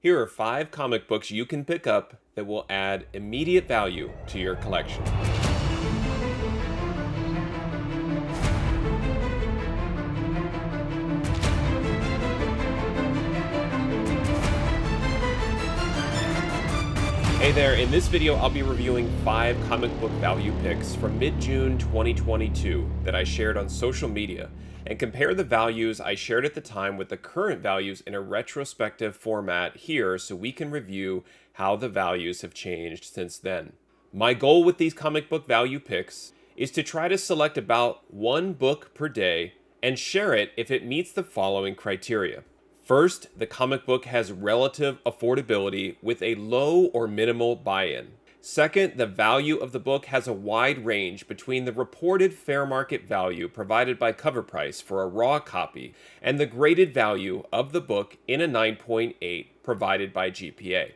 Here are 5 comic books you can pick up that will add immediate value to your collection. Hey there, in this video I'll be reviewing 5 comic book value picks from mid-June 2022 that I shared on social media and compare the values I shared at the time with the current values in a retrospective format here so we can review how the values have changed since then. My goal with these comic book value picks is to try to select about 1 book per day and share it if it meets the following criteria. First, the comic book has relative affordability with a low or minimal buy-in. Second, the value of the book has a wide range between the reported fair market value provided by Cover Price for a raw copy and the graded value of the book in a 9.8 provided by GPA.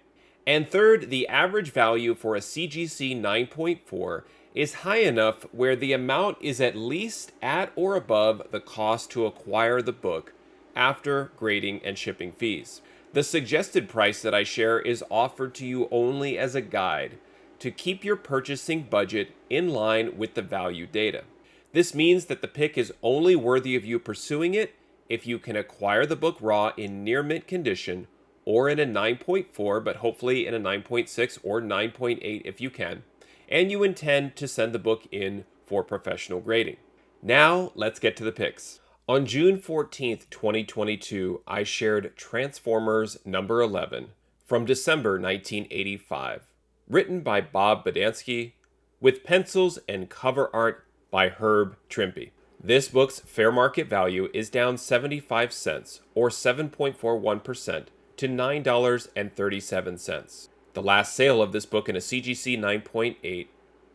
And third, the average value for a CGC 9.4 is high enough where the amount is at least at or above the cost to acquire the book after grading and shipping fees. The suggested price that I share is offered to you only as a guide to keep your purchasing budget in line with the value data. This means that the pick is only worthy of you pursuing it if you can acquire the book raw in near mint condition or in a 9.4, but hopefully in a 9.6 or 9.8 if you can, and you intend to send the book in for professional grading. Now, let's get to the picks. On June 14th, 2022, I shared Transformers number 11 from December 1985, written by Bob Budiansky, with pencils and cover art by Herb Trimpe. This book's fair market value is down 75 cents, or 7.41%, to $9.37. The last sale of this book in a CGC 9.8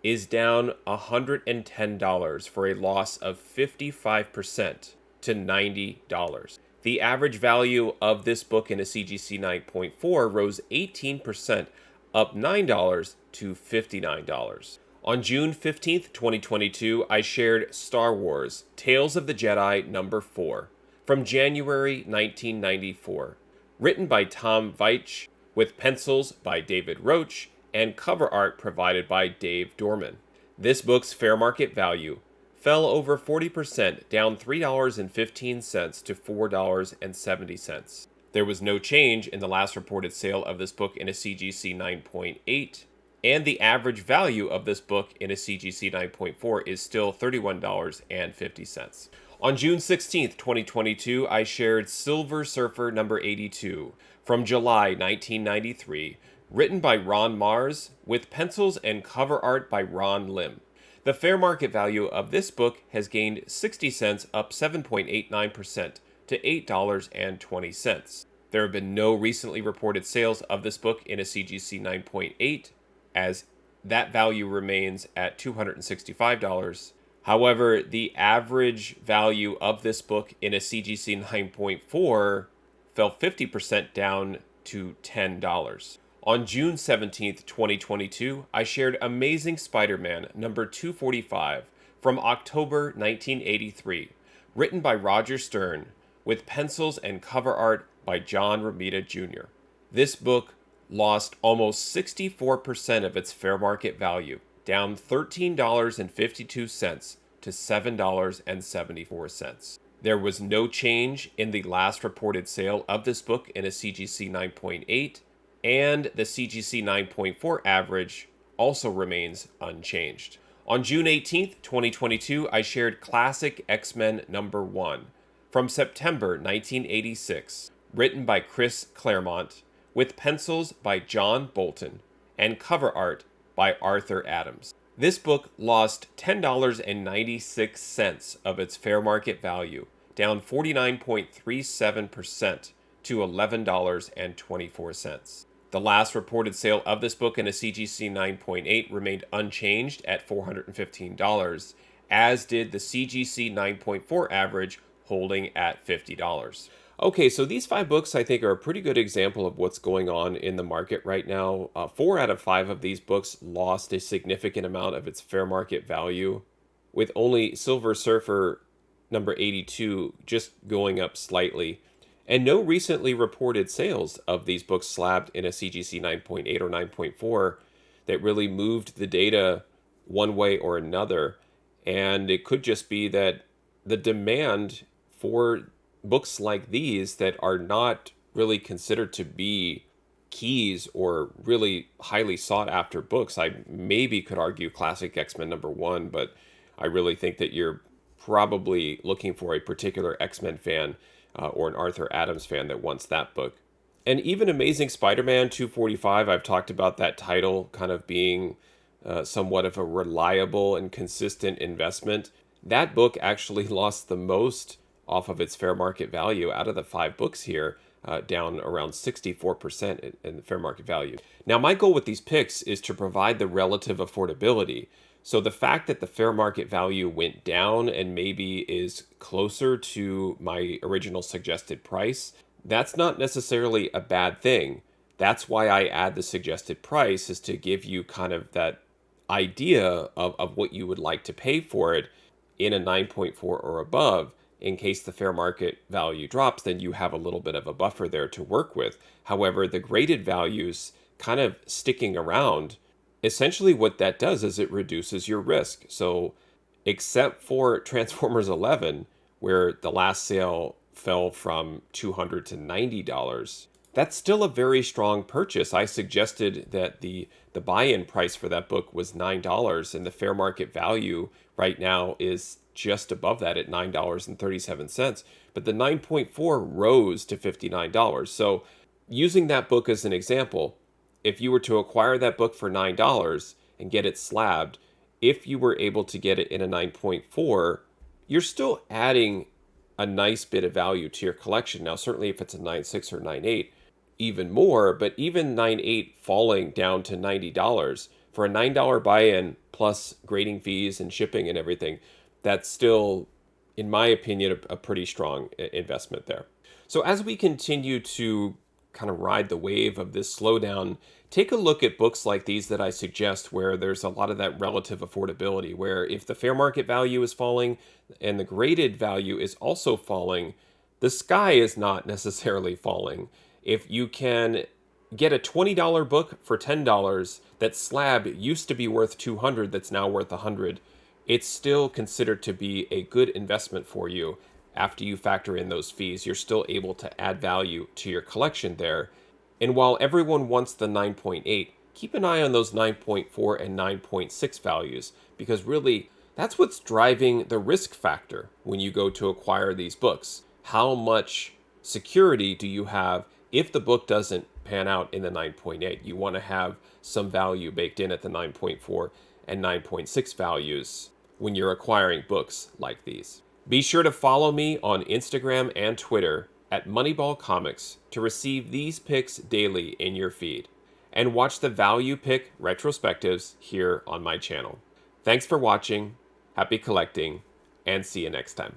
is down $110 for a loss of 55%. to $90. The average value of this book in a CGC 9.4 rose 18%, up $9 to $59. On June 15th, 2022, I shared Star Wars Tales of the Jedi number 4 from January 1994, written by Tom Veitch, with pencils by David Roach and cover art provided by Dave Dorman. This book's fair market value fell over 40%, down $3.15 to $4.70. There was no change in the last reported sale of this book in a CGC 9.8, and the average value of this book in a CGC 9.4 is still $31.50. On June 16th, 2022, I shared Silver Surfer number 82 from July 1993, written by Ron Mars, with pencils and cover art by Ron Lim. The fair market value of this book has gained 60 cents, up 7.89% to $8.20. There have been no recently reported sales of this book in a CGC 9.8, as that value remains at $265. However, the average value of this book in a CGC 9.4 fell 50% down to $10. On June 17th, 2022, I shared Amazing Spider-Man number 245 from October 1983, written by Roger Stern, with pencils and cover art by John Romita Jr. This book lost almost 64% of its fair market value, down $13.52 to $7.74. There was no change in the last reported sale of this book in a CGC 9.8, and the CGC 9.4 average also remains unchanged. On June 18th, 2022, I shared Classic X-Men number 1 from September 1986, written by Chris Claremont, with pencils by John Bolton and cover art by Arthur Adams. This book lost $10.96 of its fair market value, down 49.37% to $11.24. The last reported sale of this book in a CGC 9.8 remained unchanged at $415, as did the CGC 9.4 average, holding at $50. Okay, so these 5 books I think are a pretty good example of what's going on in the market right now. 4 out of 5 of these books lost a significant amount of its fair market value, with only Silver Surfer number 82 just going up slightly. and no recently reported sales of these books slabbed in a CGC 9.8 or 9.4 that really moved the data one way or another. And it could just be that the demand for books like these that are not really considered to be keys or really highly sought after books. I maybe could argue Classic X-Men #1, but I really think that you're probably looking for a particular X-Men fan or an Arthur Adams fan that wants that book. And even Amazing Spider-Man 245, I've talked about that title kind of being somewhat of a reliable and consistent investment. That book actually lost the most off of its fair market value out of the 5 books here, down around 64% in the fair market value. Now, my goal with these picks is to provide the relative affordability. So the fact that the fair market value went down and maybe is closer to my original suggested price, that's not necessarily a bad thing. That's why I add the suggested price, is to give you kind of that idea of what you would like to pay for it in a 9.4 or above. In case the fair market value drops, then you have a little bit of a buffer there to work with. However, the graded values kind of sticking around, essentially what that does is it reduces your risk. So except for Transformers 11, where the last sale fell from $200 to $90, that's still a very strong purchase. I suggested that the buy-in price for that book was $9, and the fair market value right now is just above that at $9.37. But the 9.4 rose to $59. So using that book as an example, if you were to acquire that book for $9 and get it slabbed, if you were able to get it in a 9.4, you're still adding a nice bit of value to your collection. Now, certainly if it's a 9.6 or 9.8, even more, but even 9.8 falling down to $90 for a $9 buy-in plus grading fees and shipping and everything, that's still, in my opinion, a pretty strong investment there. So as we continue to kind of ride the wave of this slowdown, take a look at books like these that I suggest, where there's a lot of that relative affordability, where if the fair market value is falling and the graded value is also falling, the sky is not necessarily falling. If you can get a $20 book for $10, that slab used to be worth $200, that's now worth $100, it's still considered to be a good investment for you. After you factor in those fees, you're still able to add value to your collection there. And while everyone wants the 9.8, keep an eye on those 9.4 and 9.6 values, because really that's what's driving the risk factor when you go to acquire these books. How much security do you have if the book doesn't pan out in the 9.8? You want to have some value baked in at the 9.4 and 9.6 values when you're acquiring books like these. Be sure to follow me on Instagram and Twitter at Moneyball Comics to receive these picks daily in your feed, and watch the value pick retrospectives here on my channel. Thanks for watching, happy collecting, and see you next time.